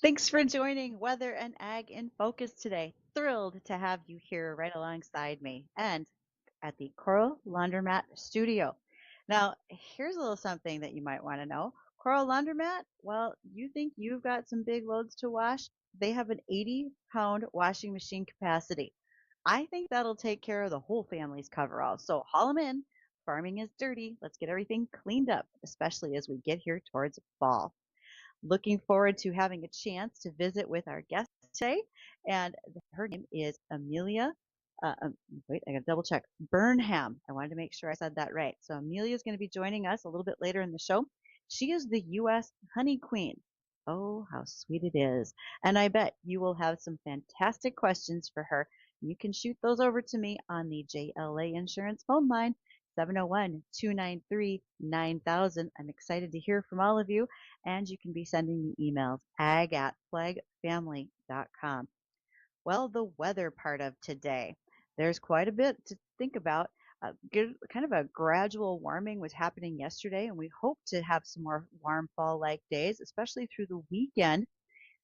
Thanks for joining Weather and Ag in Focus today. Thrilled to have you here right alongside me and at the Coral Laundromat Studio. Now, here's a little something that you might want to know. Coral Laundromat, well, you think you've got some big loads to wash? They have an 80-pound washing machine capacity. I think that'll take care of the whole family's coveralls. So haul them in. Farming is dirty. Let's get everything cleaned up, especially as we get here towards fall. Looking forward to having a chance to visit with our guest today. And her name is Emilia. Wait, I got to double check. Burnham. I wanted to make sure I said that right. So Amelia is going to be joining us a little bit later in the show. She is the U.S. Honey Queen. Oh, how sweet it is. And I bet you will have some fantastic questions for her. You can shoot those over to me on the JLA Insurance phone line, 701-293-9000. I'm excited to hear from all of you, and you can be sending me emails, ag@flagfamily.com. Well, the weather part of today. There's quite a bit to think about. Kind of a gradual warming was happening yesterday, and we hope to have some more warm fall-like days, especially through the weekend.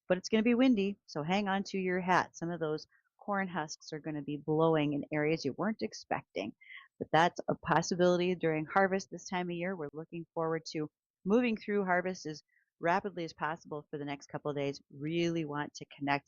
But it's going to be windy, so hang on to your hat. Some of those corn husks are going to be blowing in areas you weren't expecting. But that's a possibility during harvest this time of year. We're looking forward to moving through harvest as rapidly as possible for the next couple of days. Really want to connect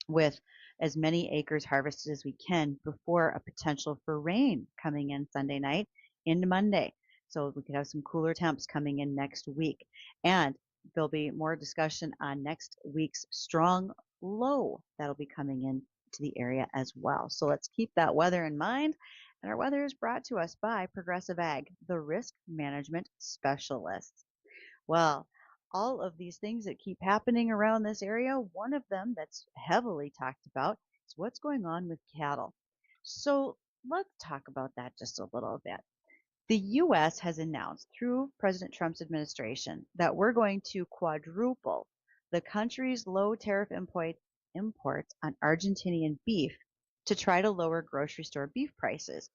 with as many acres harvested as we can before a potential for rain coming in Sunday night into Monday. So we could have some cooler temps coming in next week. And there'll be more discussion on next week's strong low that'll be coming in to the area as well. So let's keep that weather in mind. And our weather is brought to us by Progressive Ag, the risk management specialists. Well, all of these things that keep happening around this area, one of them that's heavily talked about is what's going on with cattle. So let's talk about that just a little bit. The U.S. has announced through President Trump's administration that we're going to quadruple the country's low tariff imports on Argentinian beef to try to lower grocery store beef prices.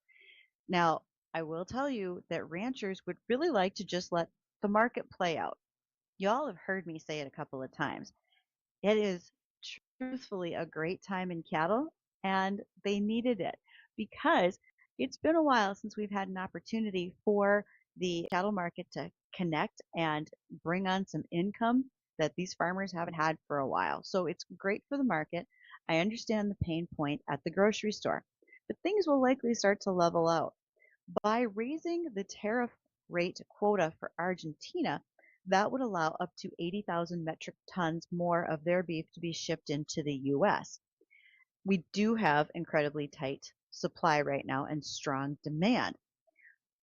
Now, I will tell you that ranchers would really like to just let the market play out. Y'all have heard me say it a couple of times. It is truthfully a great time in cattle, and they needed it because it's been a while since we've had an opportunity for the cattle market to connect and bring on some income that these farmers haven't had for a while. So it's great for the market. I understand the pain point at the grocery store, but things will likely start to level out. By raising the tariff rate quota for Argentina, that would allow up to 80,000 metric tons more of their beef to be shipped into the U.S. We do have incredibly tight supply right now and strong demand.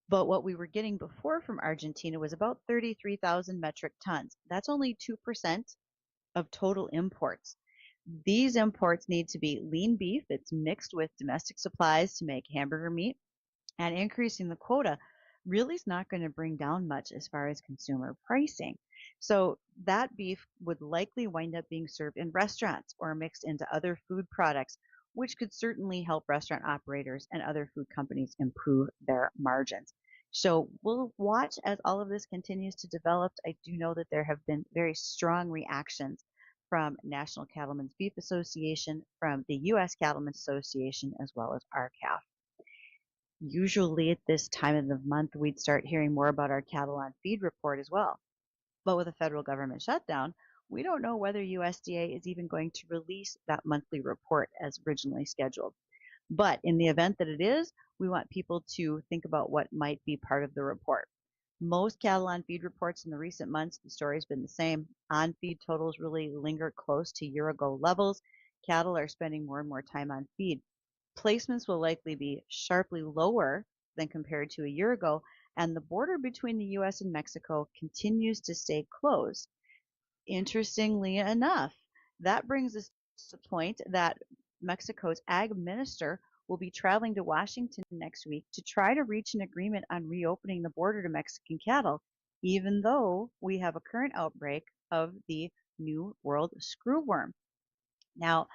But what we were getting before from Argentina was about 33,000 metric tons. That's only 2% of total imports. These imports need to be lean beef that's mixed with domestic supplies to make hamburger meat, and increasing the quota really is not going to bring down much as far as consumer pricing. So that beef would likely wind up being served in restaurants or mixed into other food products, which could certainly help restaurant operators and other food companies improve their margins. So we'll watch as all of this continues to develop. I do know that there have been very strong reactions from National Cattlemen's Beef Association, from the U.S. Cattlemen's Association, as well as RCAF. Usually at this time of the month, we'd start hearing more about our cattle on feed report as well. But with a federal government shutdown, we don't know whether USDA is even going to release that monthly report as originally scheduled. But in the event that it is, we want people to think about what might be part of the report. Most cattle on feed reports in the recent months, the story's been the same. On feed totals really linger close to year ago levels. Cattle are spending more and more time on feed. Placements will likely be sharply lower than compared to a year ago, and the border between the U.S. and Mexico continues to stay closed. Interestingly enough, that brings us to the point that Mexico's ag minister will be traveling to Washington next week to try to reach an agreement on reopening the border to Mexican cattle, even though we have a current outbreak of the New World screwworm. Now,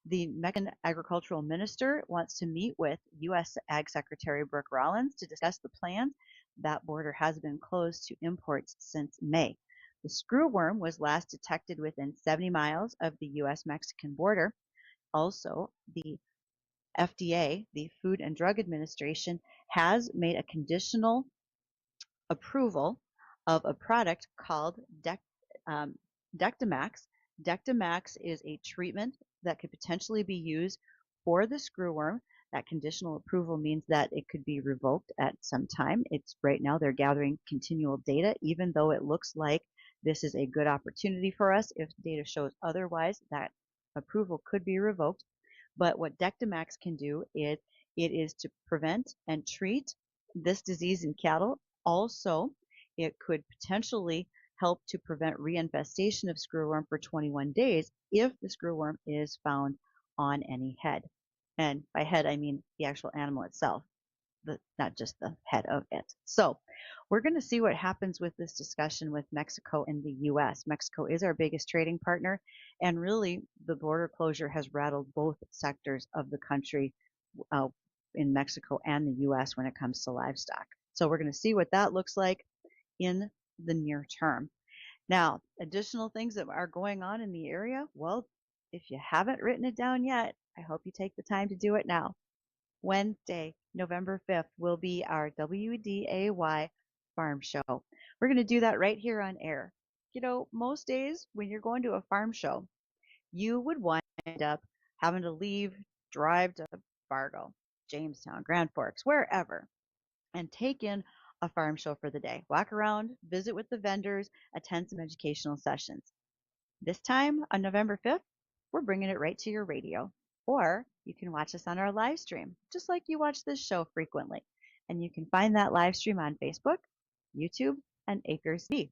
the Mexican agricultural minister wants to meet with U.S. Ag Secretary Brooke Rollins to discuss the plans. That border has been closed to imports since May. The screwworm was last detected within 70 miles of the US-Mexican border. Also, the FDA, the Food and Drug Administration, has made a conditional approval of a product called um, Dectamax. Dectamax is a treatment that could potentially be used for the screwworm. That conditional approval means that it could be revoked at some time. It's right now they're gathering continual data, even though it looks like this is a good opportunity for us. If data shows otherwise, that approval could be revoked. But what Dectamax can do is it is to prevent and treat this disease in cattle. Also, it could potentially help to prevent reinfestation of screwworm for 21 days if the screwworm is found on any head. And by head, I mean the actual animal itself, not just the head of it. So we're going to see what happens with this discussion with Mexico and the U.S. Mexico is our biggest trading partner, and really the border closure has rattled both sectors of the country uh, in Mexico and the U.S. when it comes to livestock. So we're going to see what that looks like in the near term. Now, additional things that are going on in the area, well, if you haven't written it down yet, I hope you take the time to do it now. Wednesday, November 5th, will be our WDAY farm show. We're going to do that right here on air. You know, most days when you're going to a farm show, you would wind up having to leave, drive to Fargo, Jamestown, Grand Forks, wherever, and take in a farm show for the day. Walk around, visit with the vendors, attend some educational sessions. This time on November 5th, we're bringing it right to your radio. Or you can watch us on our live stream, just like you watch this show frequently. And you can find that live stream on Facebook, YouTube, and Acres TV.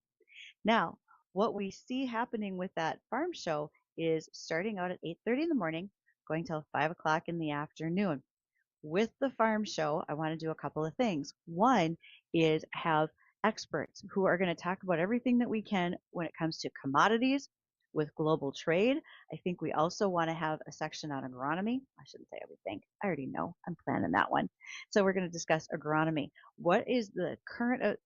Now, what we see happening with that farm show is starting out at 8:30 in the morning, going till 5 o'clock in the afternoon. With the farm show, I want to do a couple of things. One is have experts who are going to talk about everything that we can when it comes to commodities with global trade. I think we also want to have a section on agronomy. I shouldn't say everything. I already know. I'm planning that one. So we're going to discuss agronomy. What is the current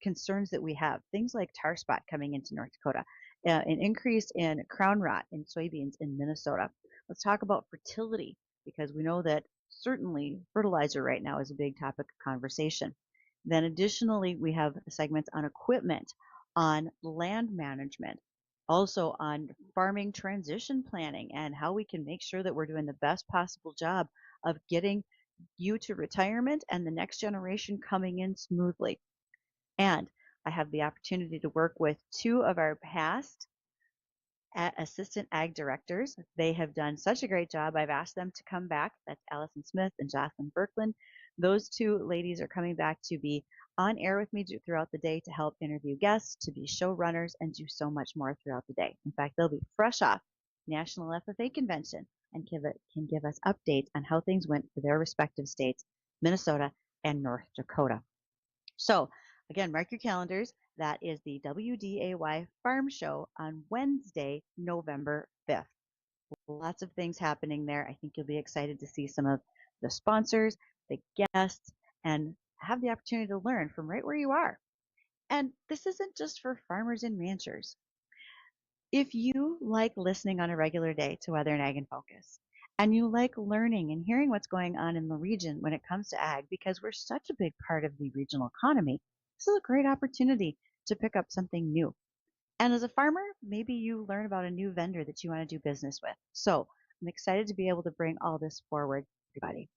concerns that we have? Things like tar spot coming into North Dakota, an increase in crown rot in soybeans in Minnesota. Let's talk about fertility, because we know that certainly fertilizer right now is a big topic of conversation. Then additionally, we have segments on equipment, on land management, also on farming transition planning and how we can make sure that we're doing the best possible job of getting you to retirement and the next generation coming in smoothly. And I have the opportunity to work with two of our past assistant ag directors. They have done such a great job. I've asked them to come back. That's Allison Smith and Jocelyn Berkland. Those two ladies are coming back to be on air with me throughout the day to help interview guests, to be showrunners, and do so much more throughout the day. In fact, they'll be fresh off National FFA Convention and can give us updates on how things went for their respective states, Minnesota and North Dakota. So again, mark your calendars. That is the WDAY Farm Show on Wednesday, November 5th. Lots of things happening there. I think you'll be excited to see some of the sponsors, the guests, and have the opportunity to learn from right where you are. And this isn't just for farmers and ranchers. If you like listening on a regular day to Weather and Ag in Focus, and you like learning and hearing what's going on in the region when it comes to ag, because we're such a big part of the regional economy, this is a great opportunity to pick up something new. And as a farmer, maybe you learn about a new vendor that you want to do business with. So I'm excited to be able to bring all this forward to everybody.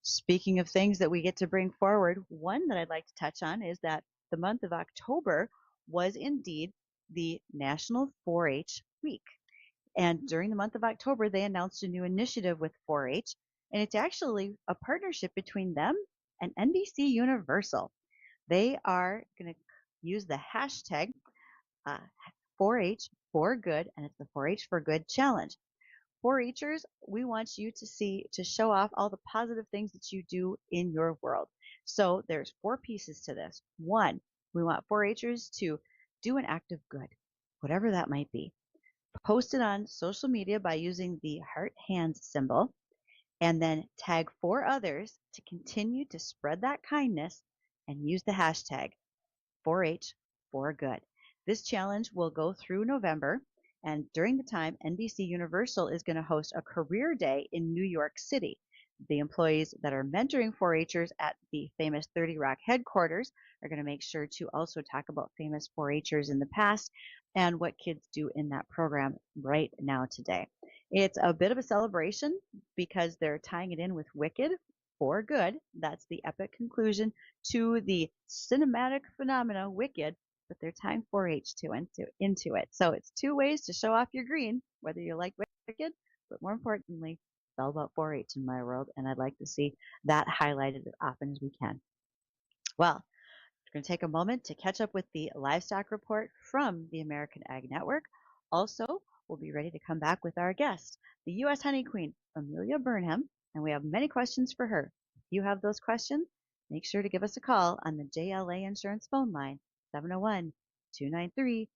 Speaking of things that we get to bring forward, one that I'd like to touch on is that the month of October was indeed the National 4-H Week. And during the month of October, they announced a new initiative with 4-H, and it's actually a partnership between them and NBC Universal. They are going to use the hashtag 4-H for Good, and it's the 4-H for Good challenge. 4-Hers, we want you to show off all the positive things that you do in your world. So there's 4 pieces to this. 1, we want 4-Hers to do an act of good, whatever that might be. Post it on social media by using the heart hands symbol, and then tag 4 others to continue to spread that kindness and use the hashtag 4-H for Good. This challenge will go through November, and during the time, NBC Universal is going to host a career day in New York City. The employees that are mentoring 4-Hers at the famous 30 Rock headquarters are going to make sure to also talk about famous 4-Hers in the past and what kids do in that program right now today. It's a bit of a celebration because they're tying it in with Wicked for Good. That's the epic conclusion to the cinematic phenomena Wicked, but they're tying 4-H into it. So it's two ways to show off your green, whether you like Wicked, but more importantly, it's all about 4-H in my world, and I'd like to see that highlighted as often as we can. Well, we're going to take a moment to catch up with the livestock report from the American Ag Network. Also, we'll be ready to come back with our guest, the U.S. Honey Queen, Emilia Burnham, and we have many questions for her. If you have those questions, make sure to give us a call on the JLA Insurance phone line, 701-293-9000.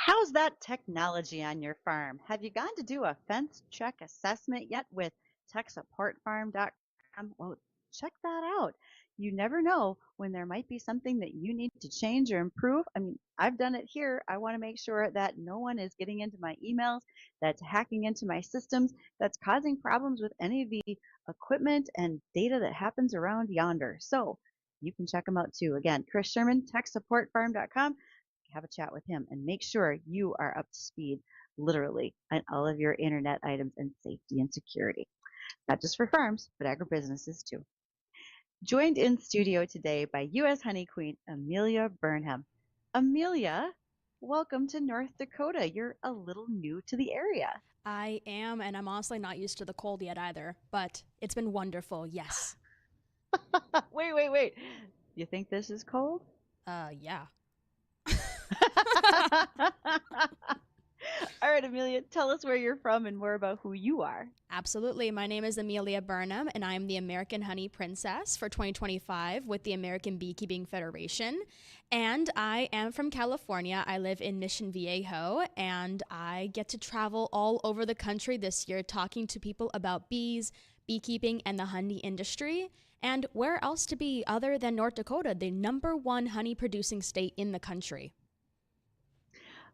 How's that technology on your farm? Have you gone to do a fence check assessment yet with techsupportfarm.com? Well, check that out. You never know when there might be something that you need to change or improve. I mean, I've done it here. I want to make sure that no one is getting into my emails, that's hacking into my systems, that's causing problems with any of the equipment and data that happens around yonder. So you can check them out too. Again, Chris Sherman, techsupportfarm.com. Have a chat with him and make sure you are up to speed literally, on all of your internet items and safety and security, not just for farms, but agribusinesses too. Joined in studio today by U.S. Honey Queen Emilia Burnham. Emilia, welcome to North Dakota. You're a little new to the area. I am, and I'm honestly not used to the cold yet either, but it's been wonderful, yes. Wait. You think this is cold? Yeah. All right, Amelia, tell us where you're from and more about who you are. Absolutely. My name is Emilia Burnham, and I am the American Honey Princess for 2025 with the American Beekeeping Federation. And I am from California. I live in Mission Viejo, and I get to travel all over the country this year talking to people about bees, beekeeping, and the honey industry. And where else to be other than North Dakota, the number 1 honey producing state in the country?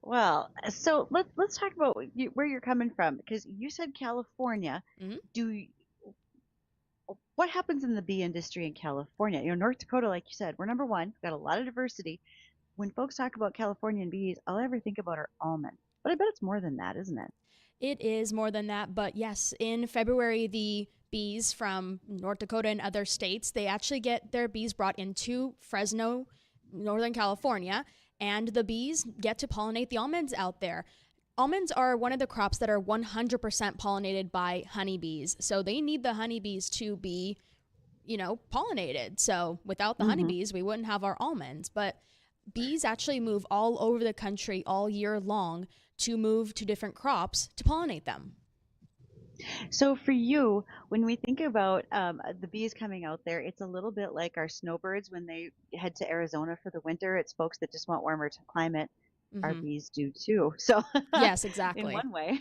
Well, so let's talk about where you're coming from because you said California. Mhm. Do you- what happens in the bee industry in California? North Dakota, like you said, we're number one. We've got a lot of diversity. When folks talk about Californian bees, all I ever think about are almonds. But I bet it's more than that, isn't it? It is more than that, but yes, in February, the bees from North Dakota and other states, they actually get their bees brought into Fresno, Northern California, and the bees get to pollinate the almonds out there. Almonds are one of the crops that are 100% pollinated by honeybees. So they need the honeybees to be, pollinated. So without the Hmm. honeybees, we wouldn't have our almonds. But bees actually move all over the country all year long to move to different crops to pollinate them. So for you, when we think about the bees coming out there, it's a little bit like our snowbirds when they head to Arizona for the winter. It's folks that just want warmer climate. Our Hmm. bees do too. So Yes, in exactly. one way.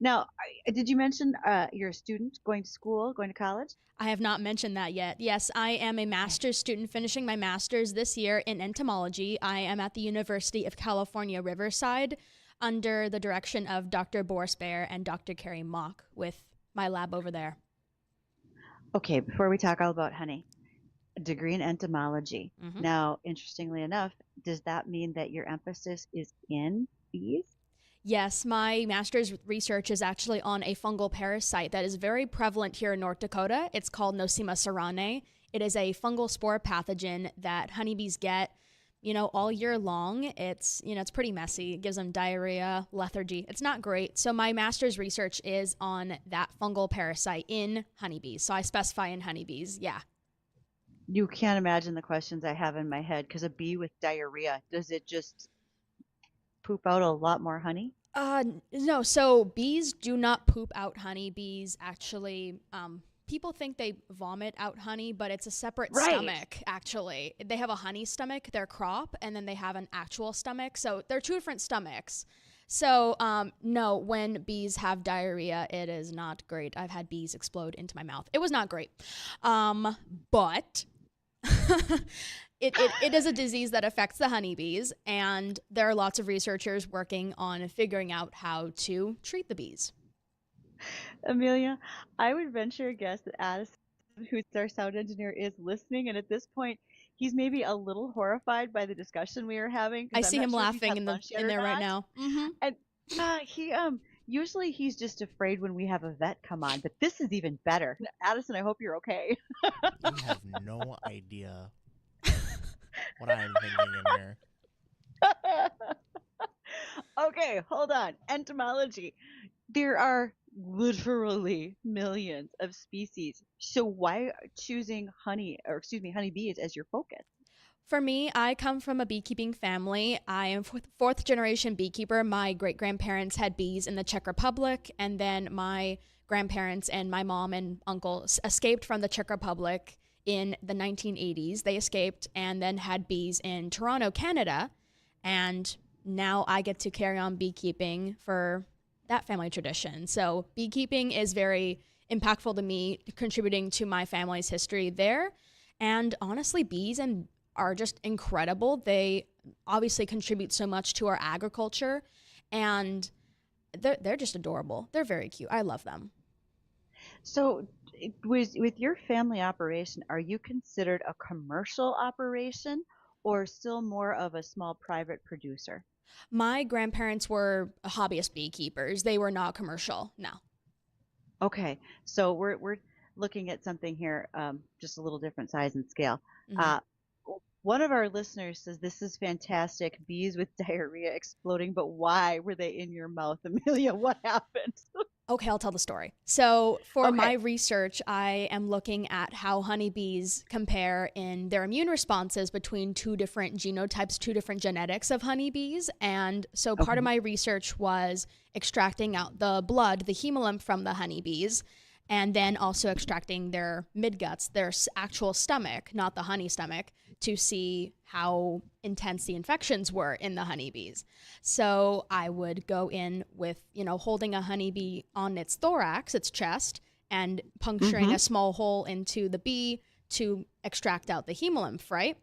Now, did you mention you're a student going to school, going to college? I have not mentioned that yet. Yes, I am a Okay. master's student finishing my master's this year in entomology. I am at the University of California, Riverside under the direction of Dr. Boris Bear and Dr. Carrie Mock with my lab over there. Okay, before we talk all about honey, a degree in entomology. Hmm. Now, interestingly enough, does that mean that your emphasis is in bees? Yes, my master's research is actually on a fungal parasite that is very prevalent here in North Dakota. It's called Nosema ceranae. It is a fungal spore pathogen that honeybees get, all year long. It's pretty messy. It gives them diarrhea, lethargy. It's not great. So my master's research is on that fungal parasite in honeybees. So I specify in honeybees. Yeah. You can't imagine the questions I have in my head because a bee with diarrhea, does it just poop out a lot more honey? No. So bees do not poop out honey. Bees actually, people think they vomit out honey, but it's a separate Right. stomach. Actually, they have a honey stomach, their crop, and then they have an actual stomach. So they're two different stomachs. So, no, when bees have diarrhea, it is not great. I've had bees explode into my mouth. It was not great. But it is a disease that affects the honeybees, and there are lots of researchers working on figuring out how to treat the bees. Amelia, I would venture a guess that Addison, who's our sound engineer, is listening, and at this point, he's maybe a little horrified by the discussion we are having I because I'm see not him sure if he's laughing had in the lunch yet in or there right not. now. Hmm. And he usually he's just afraid when we have a vet come on, but this is even better. Addison, I hope you're okay. You have no idea what I am thinking in here. Okay, hold on. Entomology. There are literally millions of species. So why choosing honey, or excuse me, honeybees as your focus? For me, I come from a beekeeping family. I am fourth generation beekeeper. My great grandparents had bees in the Czech Republic, and then my grandparents and my mom and uncle escaped from the Czech Republic in the 1980s. They escaped and then had bees in Toronto, Canada. And now I get to carry on beekeeping for that family tradition. So beekeeping is very impactful to me, contributing to my family's history there. And honestly, bees and are just incredible. They obviously contribute so much to our agriculture, and they're just adorable. They're very cute. I love them. So with your family operation, are you considered a commercial operation or still more of a small private producer? My grandparents were hobbyist beekeepers. They were not commercial. No. Okay, so we're looking at something here, just a little different size and scale. Hmm. Uh, One of our listeners says this is fantastic. Bees with diarrhea exploding, but why were they in your mouth, Amelia? What happened? Okay, I'll tell the story. So, for my Okay. research, I am looking at how honeybees compare in their immune responses between two different genotypes, two different genetics of honeybees. And so, part of Okay. my research was extracting out the blood, the hemolymph from the honeybees, and then also extracting their midguts, their actual stomach, not the honey stomach, to see how intense the infections were in the honeybees. So I would go in with, holding a honeybee on its thorax, its chest, and puncturing Mm-hmm. a small hole into the bee to extract out the hemolymph, right?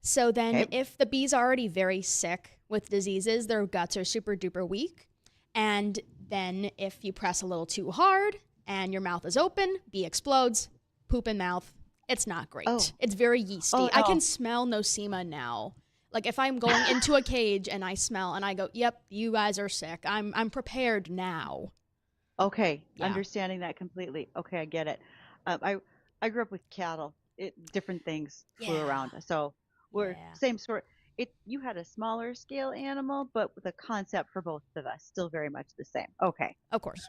So then, Okay. if the bee's already very sick with diseases, their guts are super duper weak. And then, if you press a little too hard and your mouth is open, bee explodes, poop in mouth. It's not great. Oh. It's very yeasty. Oh I can no. smell nosema now. Like if I'm going into a cage and I smell and I go, "Yep, you guys are sick." I'm prepared now. Okay, Yeah. understanding that completely. Okay, I get it. I grew up with cattle. Different things flew Yeah. around, so we're Yeah. same sort. It you had a smaller scale animal, but the concept for both of us still very much the same. Okay. Of course.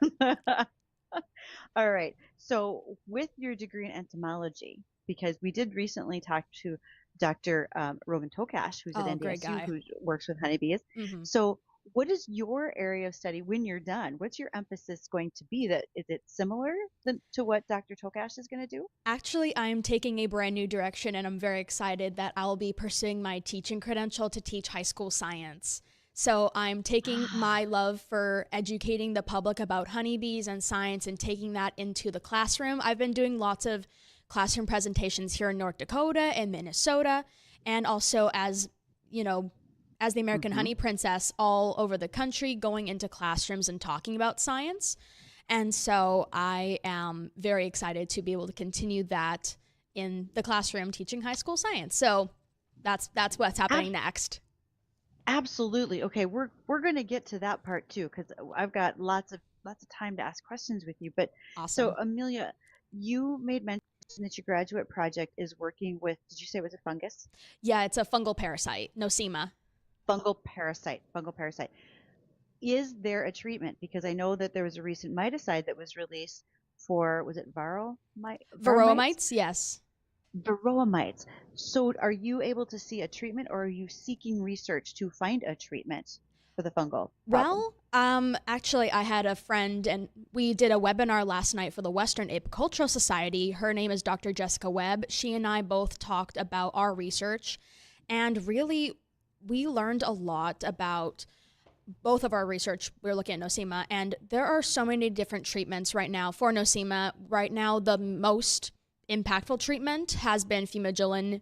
All right. So with your degree in entomology, because we did recently talk to Dr. Rogan Tokash, who's at Oh, great NDSU, guy. who works with honeybees. Mhm. So what is your area of study when you're done? What's your emphasis going to be? That is it similar to what Dr. Tokash is going to do? Actually, I'm taking a brand new direction and I'm very excited that I'll be pursuing my teaching credential to teach high school science. So, I'm taking my love for educating the public about honeybees and science and taking that into the classroom. I've been doing lots of classroom presentations here in North Dakota and Minnesota, and also as the American Mm-hmm. Honey Princess all over the country, going into classrooms and talking about science. And so I am very excited to be able to continue that in the classroom teaching high school science. So that's what's happening next. Absolutely. Okay, we're going to get to that part too because I've got lots of time to ask questions with you. But so Awesome. Amelia, you made mention that your graduate project is working with, did you say it was a fungus? Yeah, it's a fungal parasite, nosema. Fungal parasite. Fungal parasite. Is there a treatment? Because I know that there was a recent miticide that was released for, was it varroa mites? Varroamites, yes. Varroa mites. So are you able to see a treatment or are you seeking research to find a treatment for the fungal problem? Well, actually, I had a friend, and we did a webinar last night for the Western Apicultural Society. Her name is Dr. Jessica Webb. She and I both talked about our research, and really, we learned a lot about both of our research. We're looking at nosema, and there are so many different treatments right now for nosema. Right now, the most impactful treatment has been fumagillin.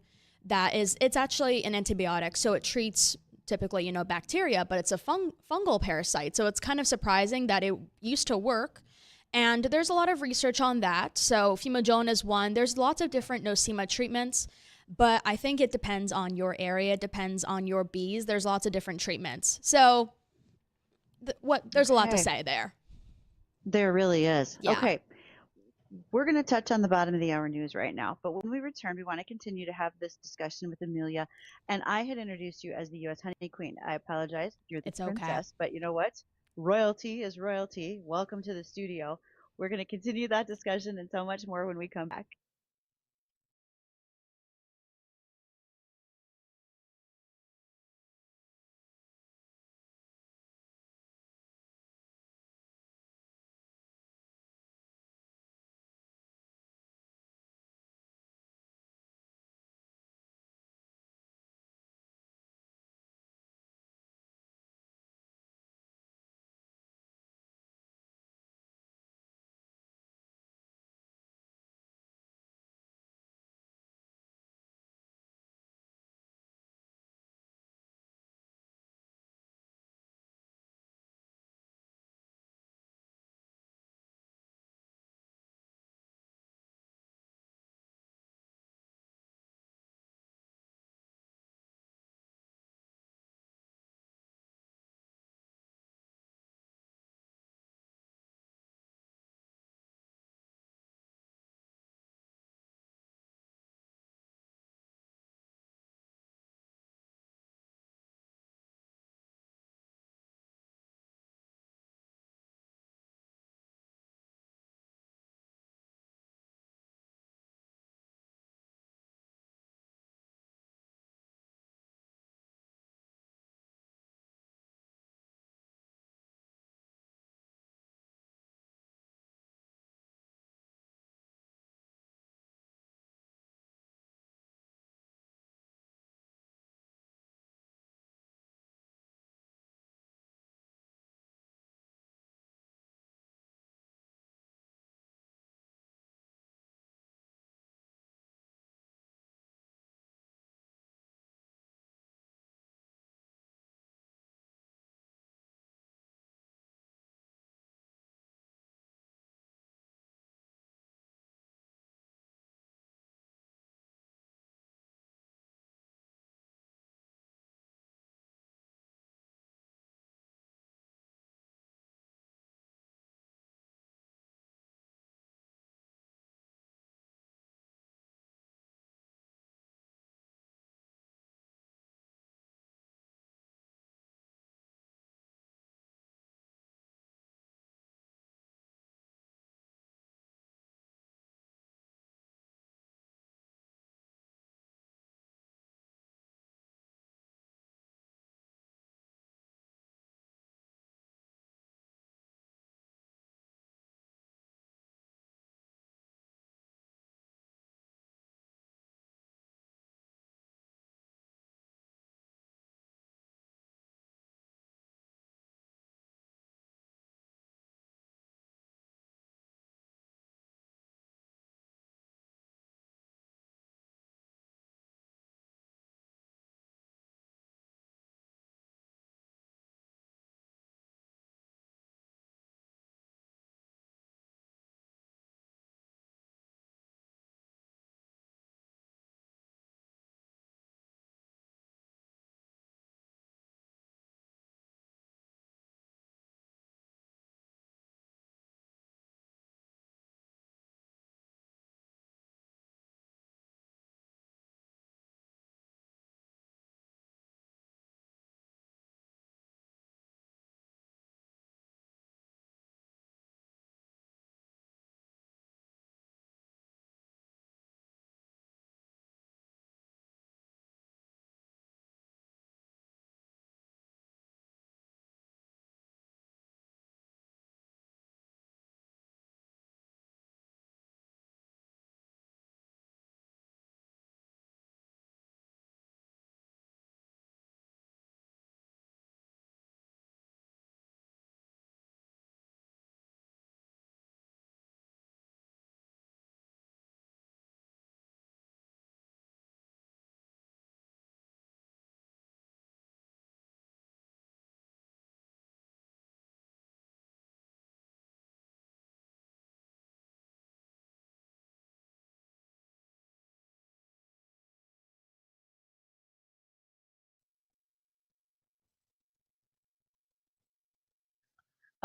It's actually an antibiotic, so it treats typically, bacteria, but it's a fungal parasite. So it's kind of surprising that it used to work. And there's a lot of research on that. So fumagillin is one. There's lots of different nosema treatments, but I think it depends on your area. It depends on your bees. There's lots of different treatments. So there's a lot to Okay. say there. There really is. Yeah. Okay. We're going to touch on the bottom of the hour news right now, but when we return, we want to continue to have this discussion with Amelia. And I had introduced you as the U.S. Honey Queen. I apologize. You're the It's okay. princess, but you know what? Royalty is royalty. Welcome to the studio. We're going to continue that discussion and so much more when we come back.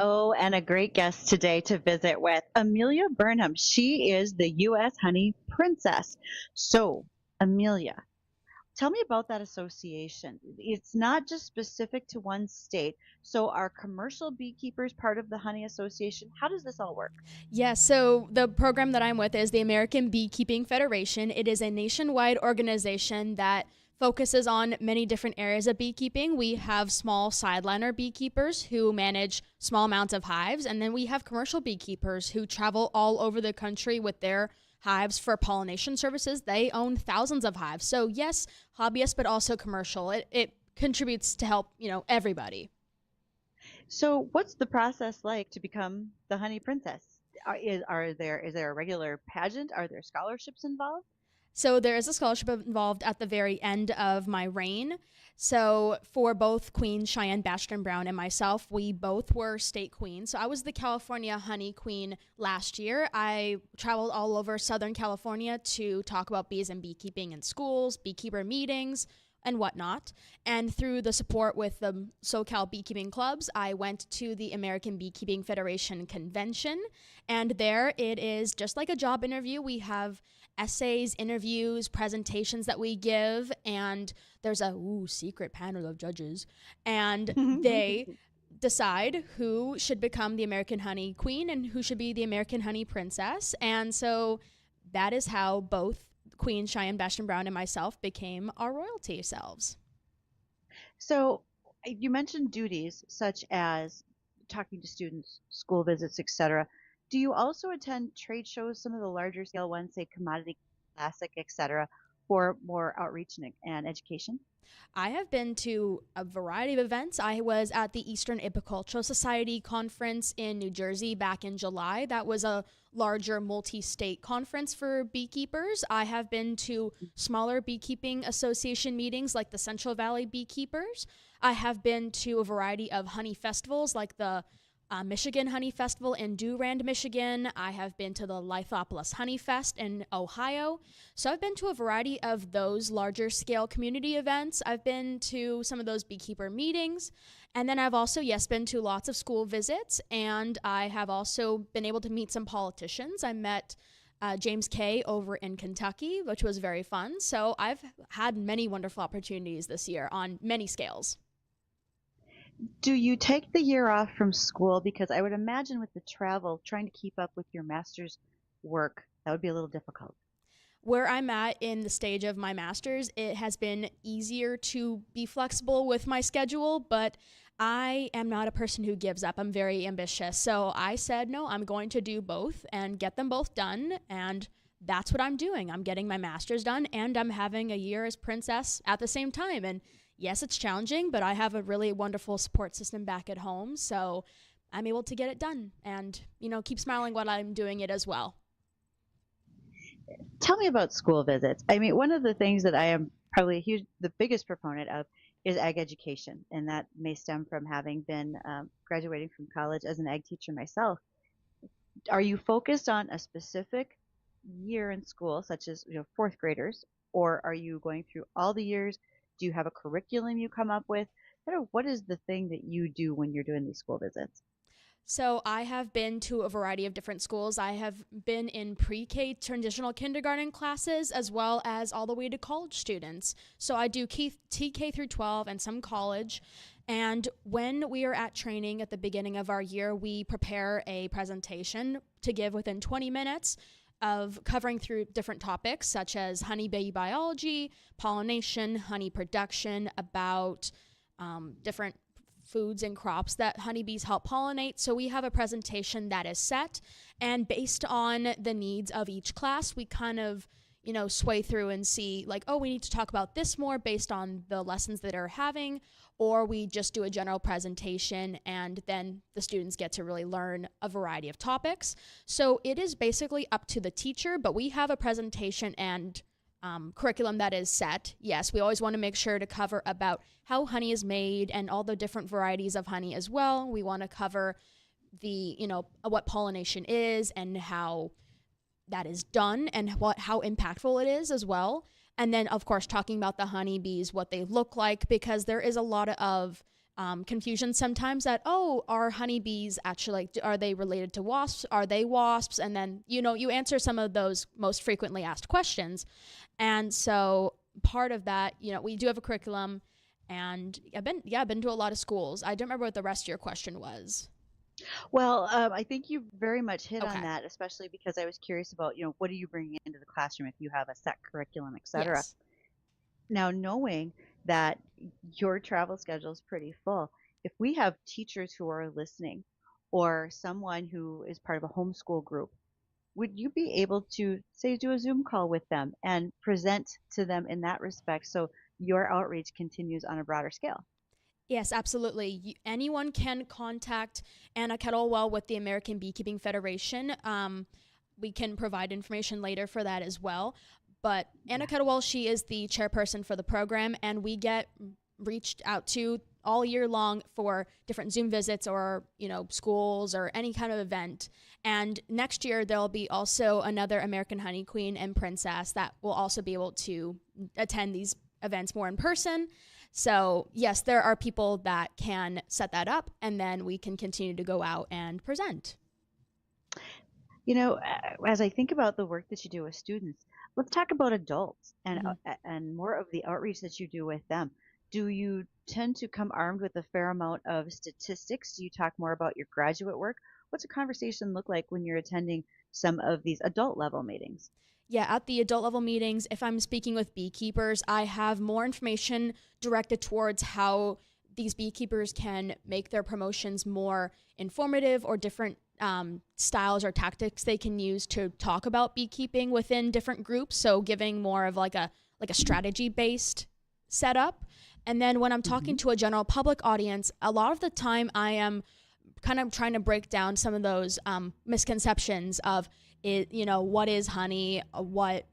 Oh, and a great guest today to visit with, Amelia Burnham. She is the U.S. Honey Princess. So, Amelia, tell me about that association. It's not just specific to one state. So, are commercial beekeepers part of the Honey Association? How does this all work? Yeah, so the program that I'm with is the American Beekeeping Federation. It is a nationwide organization that focuses on many different areas of beekeeping. We have small sideliner beekeepers who manage small amounts of hives, and then we have commercial beekeepers who travel all over the country with their hives for pollination services. They own thousands of hives. So yes, hobbyist, but also commercial. It contributes to help, everybody. So, what's the process like to become the Honey Princess? Is there a regular pageant? Are there scholarships involved? So there is a scholarship involved at the very end of my reign. So for both Queen Cheyenne Bastion Brown and myself, we both were state queens. So I was the California Honey Queen last year. I traveled all over Southern California to talk about bees and beekeeping in schools, beekeeper meetings, and whatnot. And through the support with the SoCal Beekeeping Clubs, I went to the American Beekeeping Federation convention. And there it is just like a job interview. We have essays, interviews, presentations that we give, and there's a secret panel of judges. And they decide who should become the American Honey Queen and who should be the American Honey Princess. And so that is how both Queen Cheyenne Bastion Brown and myself became our royalty selves. So, you mentioned duties such as talking to students, school visits, etc. Do you also attend trade shows, some of the larger scale ones, say Commodity Classic, etc., for more outreach and education? I have been to a variety of events. I was at the Eastern Apicultural Society conference in New Jersey back in July. That was a larger multi-state conference for beekeepers. I have been to smaller beekeeping association meetings like the Central Valley Beekeepers. I have been to a variety of honey festivals like the Michigan Honey Festival in Durand, Michigan. I have been to the Lithopolis Honey Fest in Ohio. So I've been to a variety of those larger scale community events. I've been to some of those beekeeper meetings. And then I've also, yes, been to lots of school visits. And I have also been able to meet some politicians. I met James Kay over in Kentucky, which was very fun. So I've had many wonderful opportunities this year on many scales. Do you take the year off from school? Because I would imagine with the travel, trying to keep up with your master's work, that would be a little difficult. Where I'm at in the stage of my master's, it has been easier to be flexible with my schedule, but I am not a person who gives up. I'm very ambitious. So I said, no, I'm going to do both and get them both done. And that's what I'm doing. I'm getting my master's done and I'm having a year as princess at the same time. And yes, it's challenging, but I have a really wonderful support system back at home. So I'm able to get it done and, keep smiling while I'm doing it as well. Tell me about school visits. I mean, one of the things that I am probably the biggest proponent of is ag education, and that may stem from having been graduating from college as an ag teacher myself. Are you focused on a specific year in school, such as fourth graders, or are you going through all the years? Do you have a curriculum you come up with? What is the thing that you do when you're doing these school visits? So I have been to a variety of different schools. I have been in pre-K traditional kindergarten classes as well as all the way to college students. So I do TK through 12 and some college. And when we are at training at the beginning of our year, we prepare a presentation to give within 20 minutes of covering through different topics such as honeybee biology, pollination, honey production, about different foods and crops that honeybees help pollinate. So we have a presentation that is set, and based on the needs of each class, we kind of, sway through and see like, oh, we need to talk about this more based on the lessons that are having, or we just do a general presentation and then the students get to really learn a variety of topics. So it is basically up to the teacher, but we have a presentation and curriculum that is set. Yes, we always want to make sure to cover about how honey is made and all the different varieties of honey as well. We want to cover the, what pollination is and how that is done and how impactful it is as well. And then, of course, talking about the honeybees, what they look like, because there is a lot of confusion sometimes that, oh, are honeybees actually, like, are they related to wasps? Are they wasps? And then, you answer some of those most frequently asked questions. And so part of that, we do have a curriculum, and I've been to a lot of schools. I don't remember what the rest of your question was. Well, I think you very much hit on Okay. that, especially because I was curious about, what are you bringing into the classroom if you have a set curriculum, et cetera. Yes. Now, knowing that your travel schedule is pretty full, if we have teachers who are listening or someone who is part of a homeschool group, would you be able to, say, do a Zoom call with them and present to them in that respect so your outreach continues on a broader scale? Yes, absolutely. Anyone can contact Anna Kettlewell with the American Beekeeping Federation. We can provide information later for that as well. But Anna Yeah. Kettlewell, she is the chairperson for the program, and we get reached out to all year long for different Zoom visits or, schools or any kind of event. And next year, there'll be also another American Honey Queen and Princess that will also be able to attend these events more in person. So, yes, there are people that can set that up, and then we can continue to go out and present. As I think about the work that you do with students, let's talk about adults and Mm-hmm. and more of the outreach that you do with them. Do you tend to come armed with a fair amount of statistics? Do you talk more about your graduate work? What's a conversation look like when you're attending some of these adult level meetings? Yeah, at the adult level meetings, if I'm speaking with beekeepers, I have more information directed towards how these beekeepers can make their promotions more informative, or different styles or tactics they can use to talk about beekeeping within different groups. So giving more of like a strategy based setup. And then when I'm Hmm. talking to a general public audience, a lot of the time I am kind of trying to break down some of those misconceptions of it, what is honey, what,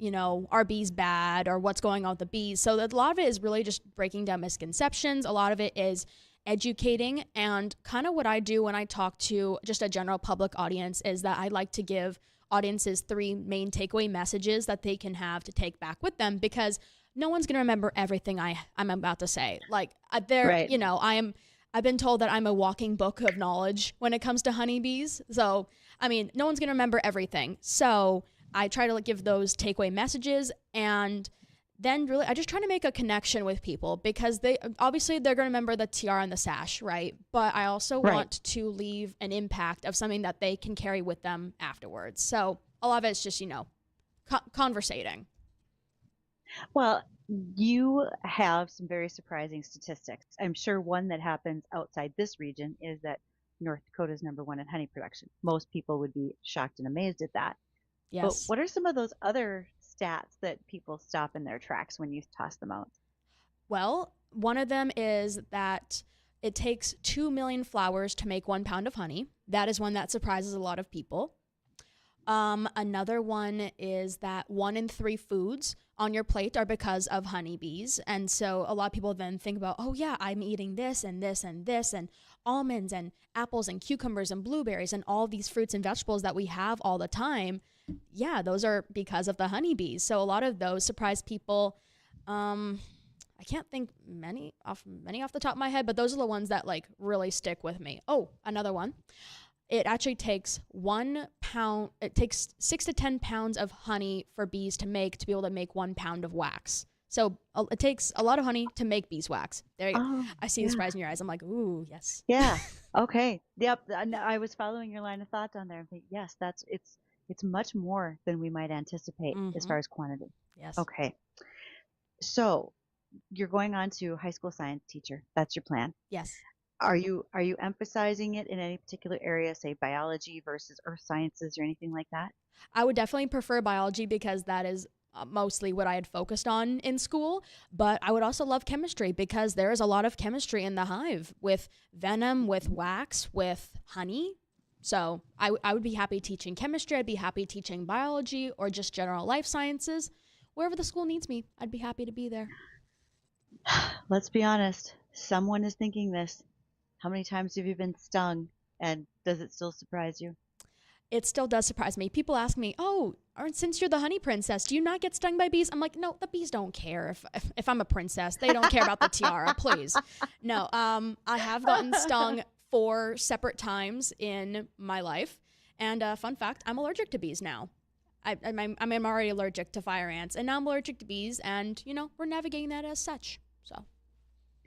are bees bad, or what's going on with the bees. So a lot of it is really just breaking down misconceptions. A lot of it is educating. And kind of what I do when I talk to just a general public audience is that I like to give audiences three main takeaway messages that they can have to take back with them, because no one's going to remember everything I'm about to say. Like, Right. I've been told that I'm a walking book of knowledge when it comes to honeybees. So, I mean, no one's going to remember everything. So, I try to give those takeaway messages, and then really I just try to make a connection with people, because they're going to remember the tiara and the sash, right? But I also Right. want to leave an impact of something that they can carry with them afterwards. So, a lot of it's just, conversating. Well, you have some very surprising statistics. I'm sure one that happens outside this region is that North Dakota is number one in honey production. Most people would be shocked and amazed at that. But Yes. what are some of those other stats that people stop in their tracks when you toss them out? Well, one of them is that it takes 2 million flowers to make 1 pound of honey. That is one that surprises a lot of people. Another one is that 1 in 3 foods on your plate are because of honeybees. And so a lot of people then think about, oh, yeah, I'm eating this and this and this, and almonds and apples and cucumbers and blueberries and all these fruits and vegetables that we have all the time. Yeah, those are because of the honeybees. So a lot of those surprise people. I can't think many off the top of my head, but those are the ones that like really stick with me. Oh, another one. It actually takes 1 pound. It takes 6 to 10 pounds of honey for bees to be able to make 1 pound of wax. So it takes a lot of honey to make beeswax. There you go. Oh, I see the yeah. surprise in your eyes. I'm like, ooh, yes. Yeah. Okay. Yep. I was following your line of thought down there. I'm thinking, yes, it's much more than we might anticipate as Mm-hmm. far as quantity. Yes. Okay. So you're going on to high school science teacher. That's your plan. Yes. Are you emphasizing it in any particular area, say biology versus earth sciences or anything like that? I would definitely prefer biology, because that is mostly what I had focused on in school. But I would also love chemistry, because there is a lot of chemistry in the hive with venom, with wax, with honey. So I would be happy teaching chemistry. I'd be happy teaching biology or just general life sciences. Wherever the school needs me, I'd be happy to be there. Let's be honest. Someone is thinking this. How many times have you been stung? And does it still surprise you? It still does surprise me. People ask me, "Oh, since you're the honey princess, do you not get stung by bees?" I'm like, "No, the bees don't care if I'm a princess. They don't care about the tiara, please." No, I have gotten stung 4 separate times in my life, and fun fact, I'm allergic to bees now. I'm already allergic to fire ants, and now I'm allergic to bees, and we're navigating that as such. So.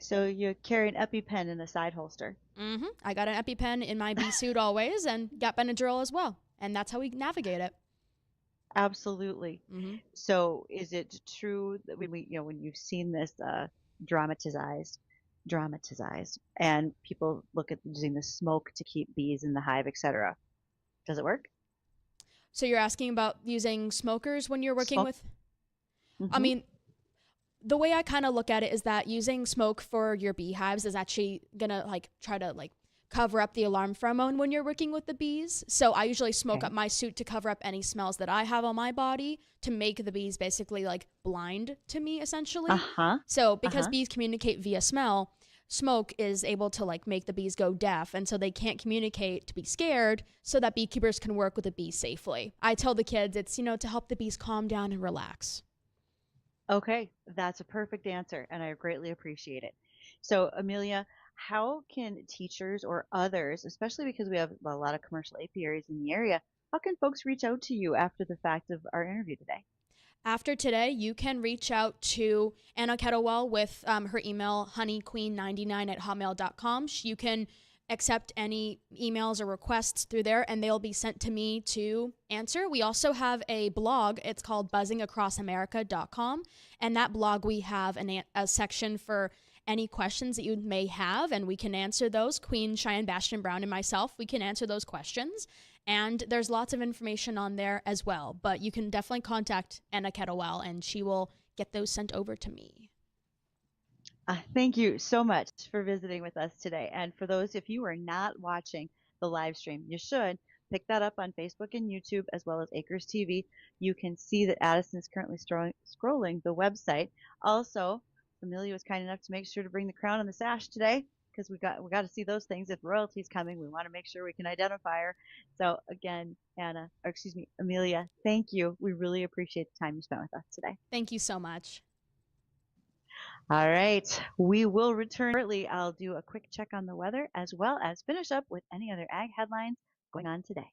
So you carry an EpiPen in a side holster. I got an EpiPen in my bee suit always, and got Benadryl as well, and that's how we navigate it. Absolutely. hmm So is it true that when you've seen this dramatized, and people look at using the smoke to keep bees in the hive, etc. Does it work? So you're asking about using smokers when you're working Smoke? with? I Mm-hmm. mean, the way I kind of look at it is that using smoke for your beehives is actually gonna try to cover up the alarm pheromone when you're working with the bees. So I usually smoke Okay. up my suit to cover up any smells that I have on my body to make the bees basically blind to me essentially. Uh-huh. So because Uh-huh. bees communicate via smell, smoke is able to make the bees go deaf, and so they can't communicate to be scared, so that beekeepers can work with the bees safely. I tell the kids it's to help the bees calm down and relax. Okay, that's a perfect answer, and I greatly appreciate it. So, Amelia, how can teachers or others, especially because we have a lot of commercial apiaries in the area, how can folks reach out to you after the fact of our interview today? After today, you can reach out to Anna Kettlewell with her email, honeyqueen99@hotmail.com. You can accept any emails or requests through there, and they'll be sent to me to answer. We also have a blog. It's called buzzingacrossamerica.com. And that blog, we have a section for any questions that you may have, and we can answer those. Queen Cheyenne Bastion Brown and myself, we can answer those questions. And there's lots of information on there as well. But you can definitely contact Anna Kettlewell, and she will get those sent over to me. Thank you so much for visiting with us today. And for those, if you are not watching the live stream, you should pick that up on Facebook and YouTube as well as Acres TV. You can see that Addison is currently scrolling the website. Also, Amelia was kind enough to make sure to bring the crown and the sash today because we got to see those things. If royalty's coming, we want to make sure we can identify her. So again, Amelia, thank you. We really appreciate the time you spent with us today. Thank you so much. All right, we will return shortly. I'll do a quick check on the weather as well as finish up with any other ag headlines going on today.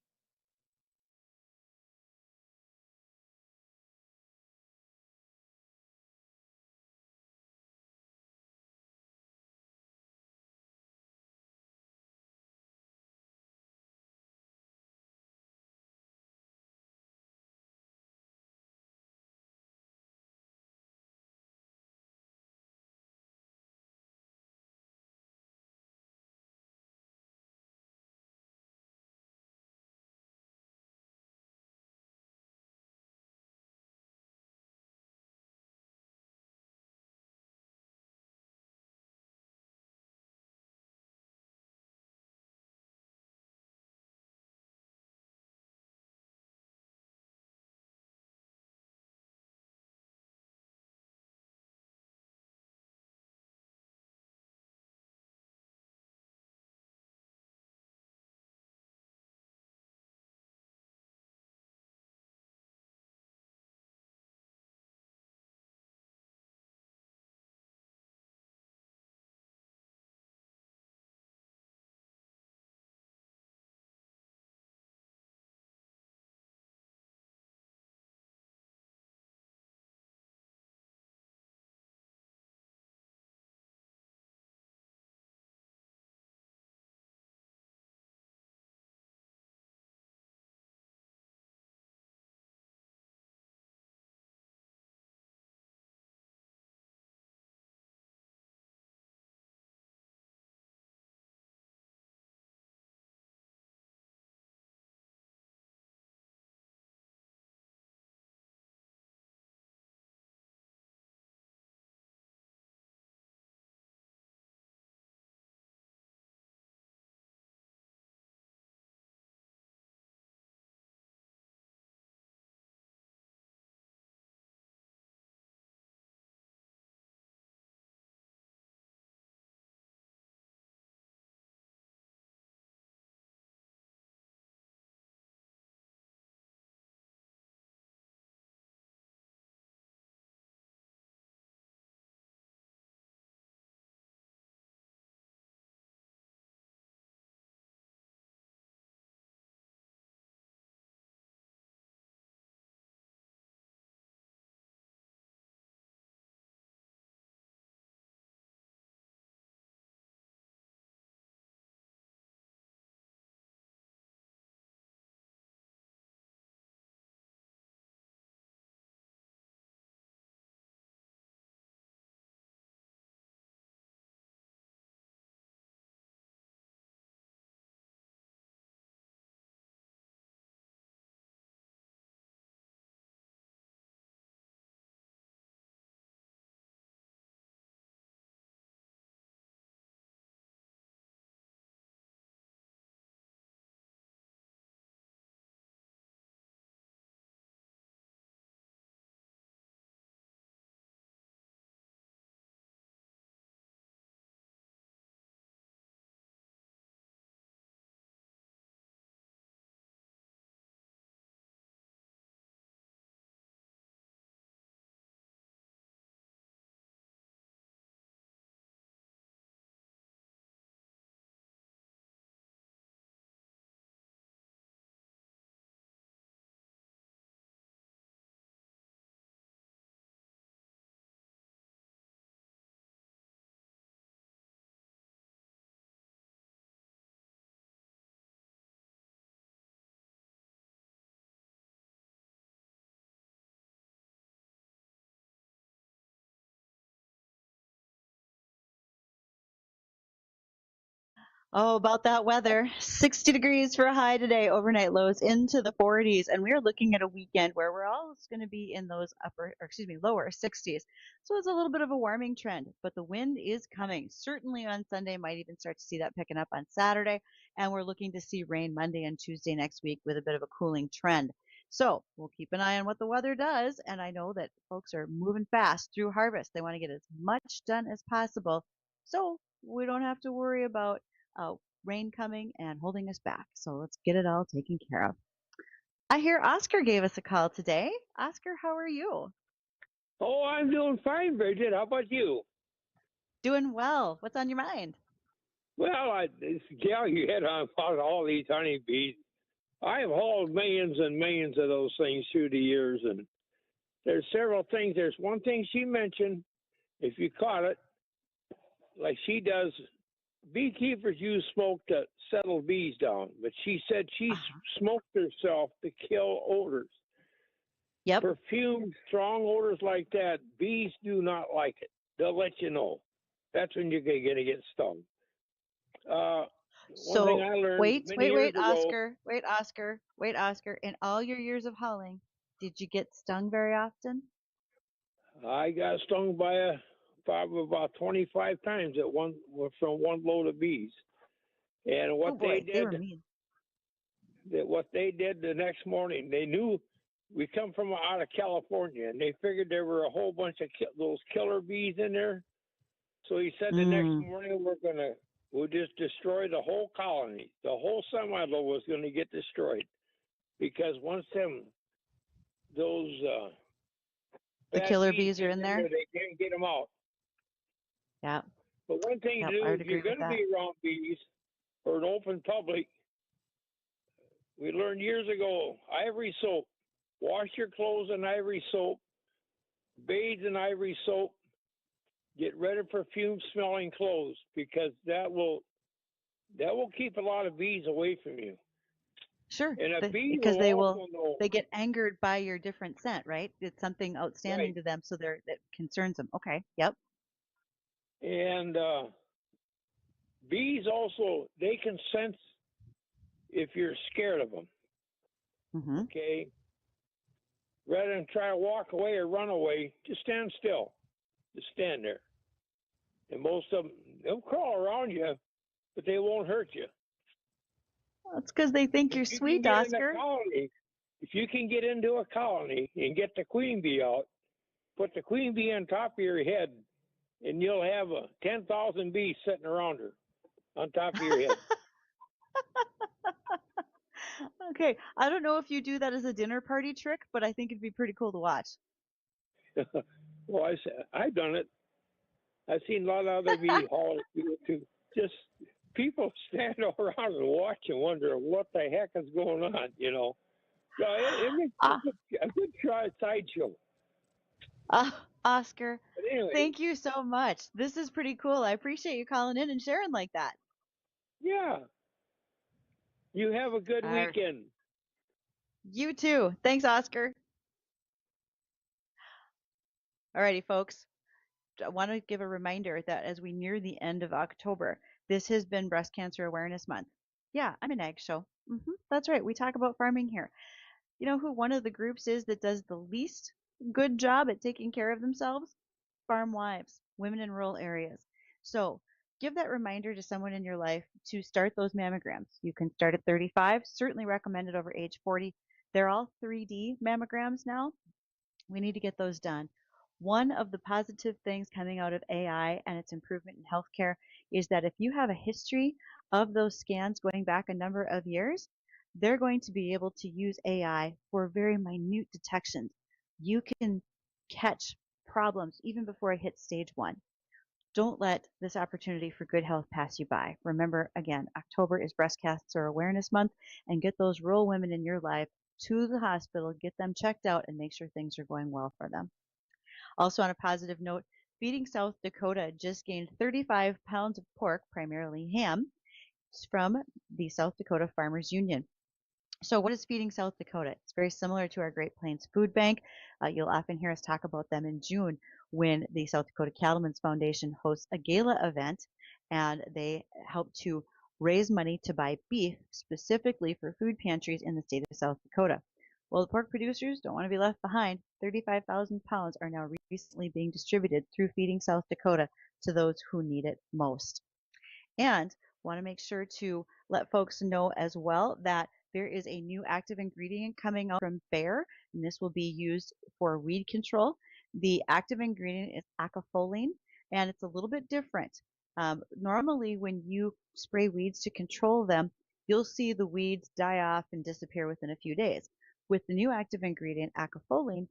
Oh, about that weather. 60 degrees for a high today, overnight lows into the 40s. And we're looking at a weekend where we're all going to be in those lower 60s. So it's a little bit of a warming trend, but the wind is coming. Certainly on Sunday, might even start to see that picking up on Saturday. And we're looking to see rain Monday and Tuesday next week with a bit of a cooling trend. So we'll keep an eye on what the weather does. And I know that folks are moving fast through harvest. They want to get as much done as possible. So we don't have to worry about uh, rain coming and holding us back. So let's get it all taken care of. I hear Oscar gave us a call today. Oscar, how are you? Oh, I'm doing fine, Bridgette. How about you? Doing well. What's on your mind? Well, this gal you hit on about all these honeybees. I've hauled millions and millions of those things through the years, and there's several things. There's one thing she mentioned, if you caught it, like she does, beekeepers use smoke to settle bees down, but she said she smoked herself to kill odors. Yep. Perfume, strong odors like that, bees do not like it. They'll let you know. That's when you're going to get stung. One thing I learned many years ago. Wait, Oscar. In all your years of hauling, did you get stung very often? I got stung by probably about 25 times from one load of bees. And what they were mean. What they did the next morning, they knew we come from out of California, and they figured there were a whole bunch of those killer bees in there. So he said the next morning we'll just destroy the whole colony. The whole semi-load was going to get destroyed because once those the killer bees are in there, they can't get them out. Yeah. But one thing to do, if you're going to be around bees or an open public, we learned years ago, ivory soap. Wash your clothes in ivory soap, bathe in ivory soap, get rid of perfume-smelling clothes because that will keep a lot of bees away from you. Sure, and because they get angered by your different scent, right? It's something outstanding to them, so that concerns them. Okay, yep. And bees also, they can sense if you're scared of them. Mm-hmm. Okay. Rather than try to walk away or run away, just stand still. Just stand there. And most of them, they'll crawl around you, but they won't hurt you. That's because they think you're sweet, Oscar. If you can get into a colony and get the queen bee out, put the queen bee on top of your head, and you'll have 10,000 bees sitting around her on top of your head. Okay, I don't know if you do that as a dinner party trick, but I think it'd be pretty cool to watch. Well, I've done it. I've seen a lot of other bee haulers do it too. Just people stand around and watch and wonder what the heck is going on, you know. So it makes a good sideshow. Oscar, anyway, thank you so much. This is pretty cool. I appreciate you calling in and sharing like that. Yeah. You have a good weekend. You too. Thanks, Oscar. Alrighty, folks. I want to give a reminder that as we near the end of October, this has been Breast Cancer Awareness Month. Yeah, I'm an ag show. That's right. We talk about farming here. You know who one of the groups is that does the least good job at taking care of themselves? Farm wives, women in rural areas. So give that reminder to someone in your life to start those mammograms. You can start at 35, certainly recommended over age 40. They're all 3D mammograms now. We need to get those done. One of the positive things coming out of AI and its improvement in healthcare is that if you have a history of those scans going back a number of years, they're going to be able to use AI for very minute detections. You can catch problems even before it hits stage 1. Don't let this opportunity for good health pass you by. Remember, again, October is Breast Cancer Awareness Month, and get those rural women in your life to the hospital, get them checked out, and make sure things are going well for them. Also, on a positive note, Feeding South Dakota just gained 35 pounds of pork, primarily ham, from the South Dakota Farmers Union. So what is Feeding South Dakota? It's very similar to our Great Plains Food Bank. You'll often hear us talk about them in June when the South Dakota Cattlemen's Foundation hosts a gala event, and they help to raise money to buy beef specifically for food pantries in the state of South Dakota. Well, the pork producers don't want to be left behind. 35,000 pounds are now recently being distributed through Feeding South Dakota to those who need it most. And want to make sure to let folks know as well that there is a new active ingredient coming out from Bayer, and this will be used for weed control. The active ingredient is acafolene, and it's a little bit different. Normally, when you spray weeds to control them, you'll see the weeds die off and disappear within a few days. With the new active ingredient, acafolene,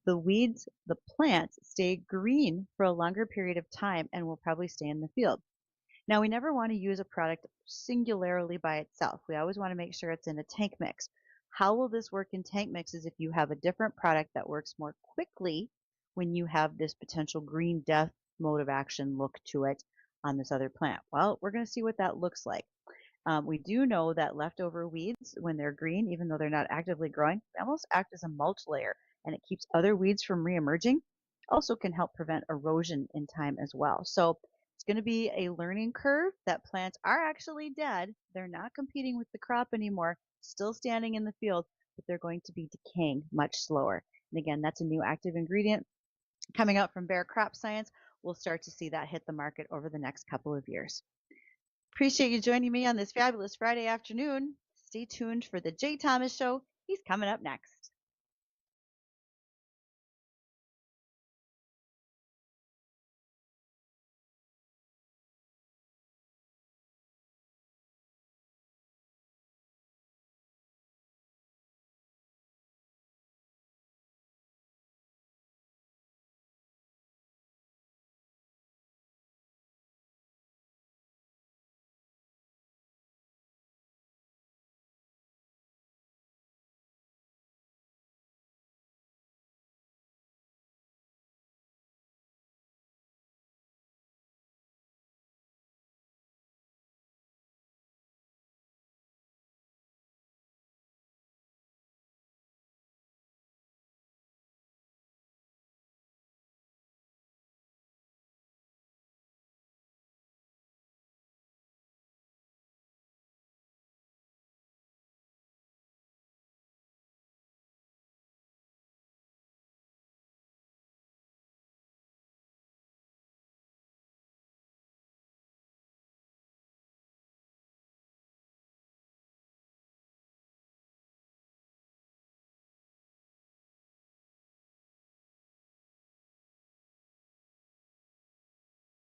the weeds, the plants, stay green for a longer period of time and will probably stay in the field. Now, we never want to use a product singularly by itself. We always want to make sure it's in a tank mix. How will this work in tank mixes if you have a different product that works more quickly when you have this potential green death mode of action look to it on this other plant? Well, we're going to see what that looks like. We do know that leftover weeds, when they're green, even though they're not actively growing, they almost act as a mulch layer, and it keeps other weeds from reemerging. Also can help prevent erosion in time as well. So it's going to be a learning curve that plants are actually dead. They're not competing with the crop anymore, still standing in the field, but they're going to be decaying much slower. And again, that's a new active ingredient coming out from Bayer Crop Science. We'll start to see that hit the market over the next couple of years. Appreciate you joining me on this fabulous Friday afternoon. Stay tuned for the Jay Thomas Show. He's coming up next.